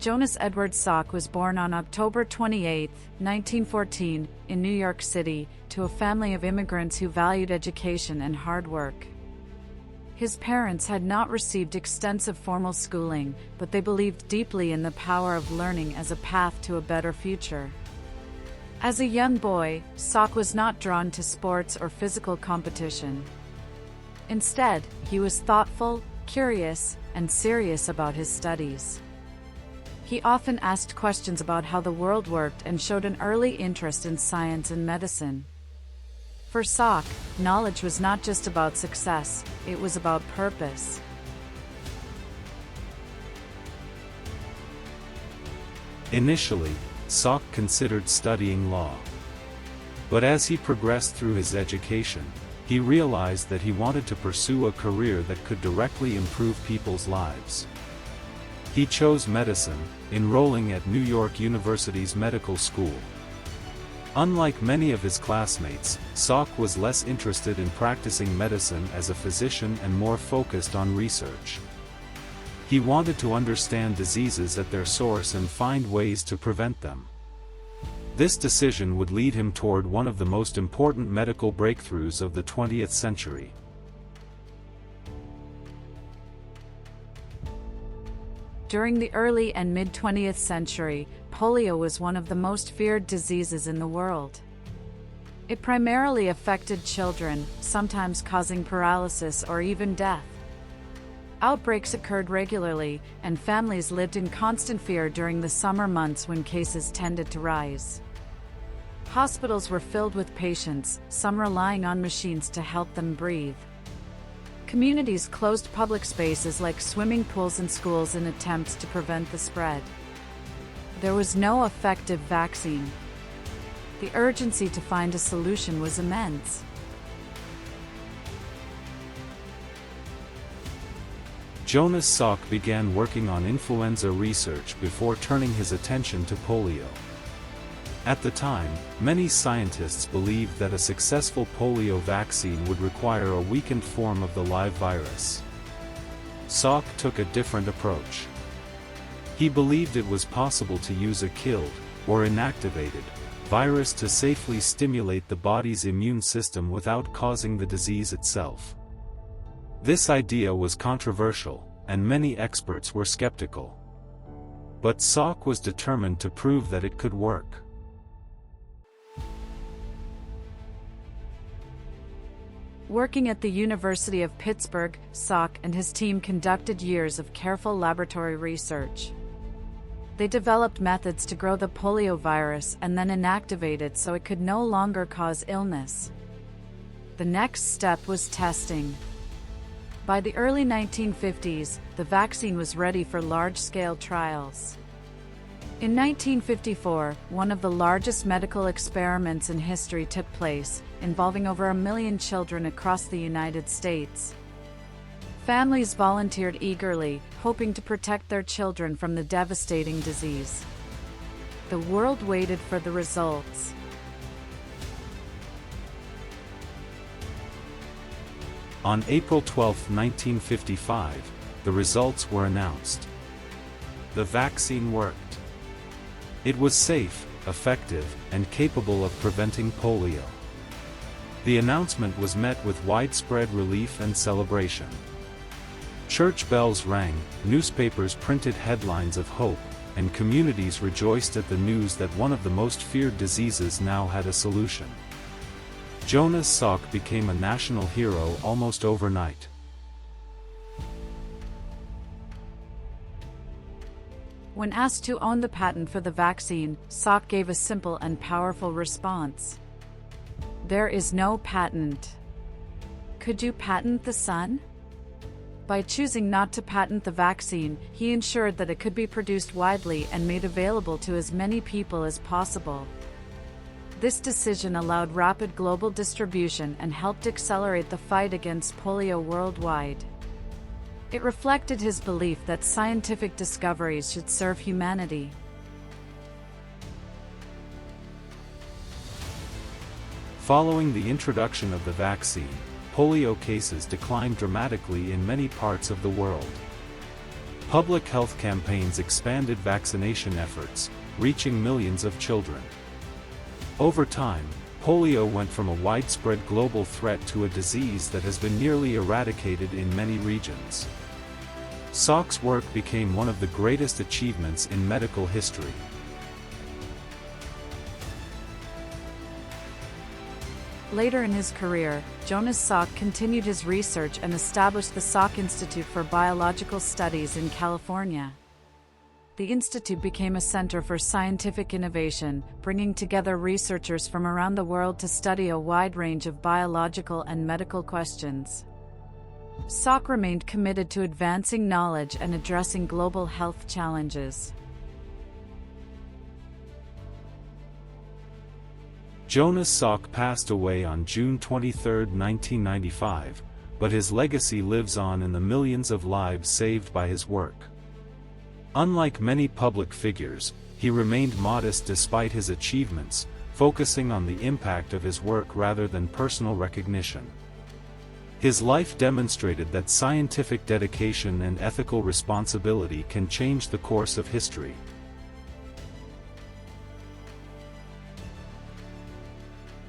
Jonas Edward Salk was born on October 28, 1914, in New York City, to a family of immigrants who valued education and hard work. His parents had not received extensive formal schooling, but they believed deeply in the power of learning as a path to a better future. As a young boy, Salk was not drawn to sports or physical competition. Instead, he was thoughtful, curious, and serious about his studies. He often asked questions about how the world worked and showed an early interest in science and medicine. For Salk, knowledge was not just about success, it was about purpose. Initially, Salk considered studying law. But as he progressed through his education, he realized that he wanted to pursue a career that could directly improve people's lives. He chose medicine, enrolling at New York University's medical school. Unlike many of his classmates, Salk was less interested in practicing medicine as a physician and more focused on research. He wanted to understand diseases at their source and find ways to prevent them. This decision would lead him toward one of the most important medical breakthroughs of the 20th century. During the early and mid-20th century, polio was one of the most feared diseases in the world. It primarily affected children, sometimes causing paralysis or even death. Outbreaks occurred regularly, and families lived in constant fear during the summer months when cases tended to rise. Hospitals were filled with patients, some relying on machines to help them breathe. Communities closed public spaces like swimming pools and schools in attempts to prevent the spread. There was no effective vaccine. The urgency to find a solution was immense. Jonas Salk began working on influenza research before turning his attention to polio. At the time, many scientists believed that a successful polio vaccine would require a weakened form of the live virus. Salk took a different approach. He believed it was possible to use a killed, or inactivated, virus to safely stimulate the body's immune system without causing the disease itself. This idea was controversial, and many experts were skeptical. But Salk was determined to prove that it could work. Working at the University of Pittsburgh, Salk and his team conducted years of careful laboratory research. They developed methods to grow the polio virus and then inactivate it so it could no longer cause illness. The next step was testing. By the early 1950s, the vaccine was ready for large-scale trials. In 1954, one of the largest medical experiments in history took place, involving over 1 million children across the United States. Families volunteered eagerly, hoping to protect their children from the devastating disease. The world waited for the results. On April 12, 1955, the results were announced. The vaccine worked. It was safe, effective, and capable of preventing polio. The announcement was met with widespread relief and celebration. Church bells rang, newspapers printed headlines of hope, and communities rejoiced at the news that one of the most feared diseases now had a solution. Jonas Salk became a national hero almost overnight. When asked to own the patent for the vaccine, Salk gave a simple and powerful response. There is no patent. Could you patent the sun? By choosing not to patent the vaccine, he ensured that it could be produced widely and made available to as many people as possible. This decision allowed rapid global distribution and helped accelerate the fight against polio worldwide. It reflected his belief that scientific discoveries should serve humanity. Following the introduction of the vaccine, polio cases declined dramatically in many parts of the world. Public health campaigns expanded vaccination efforts, reaching millions of children. Over time, polio went from a widespread global threat to a disease that has been nearly eradicated in many regions. Salk's work became one of the greatest achievements in medical history. Later in his career, Jonas Salk continued his research and established the Salk Institute for Biological Studies in California. The institute became a center for scientific innovation, bringing together researchers from around the world to study a wide range of biological and medical questions. Salk remained committed to advancing knowledge and addressing global health challenges. Jonas Salk passed away on June 23, 1995, but his legacy lives on in the millions of lives saved by his work. Unlike many public figures, he remained modest despite his achievements, focusing on the impact of his work rather than personal recognition. His life demonstrated that scientific dedication and ethical responsibility can change the course of history.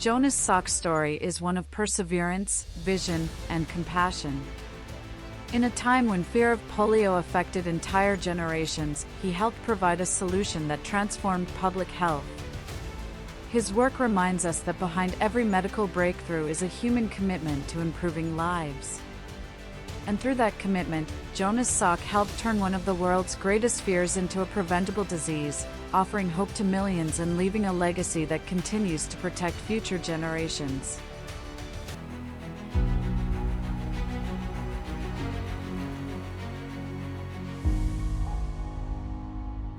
Jonas Salk's story is one of perseverance, vision, and compassion. In a time when fear of polio affected entire generations, he helped provide a solution that transformed public health. His work reminds us that behind every medical breakthrough is a human commitment to improving lives. And through that commitment, Jonas Salk helped turn one of the world's greatest fears into a preventable disease, offering hope to millions and leaving a legacy that continues to protect future generations.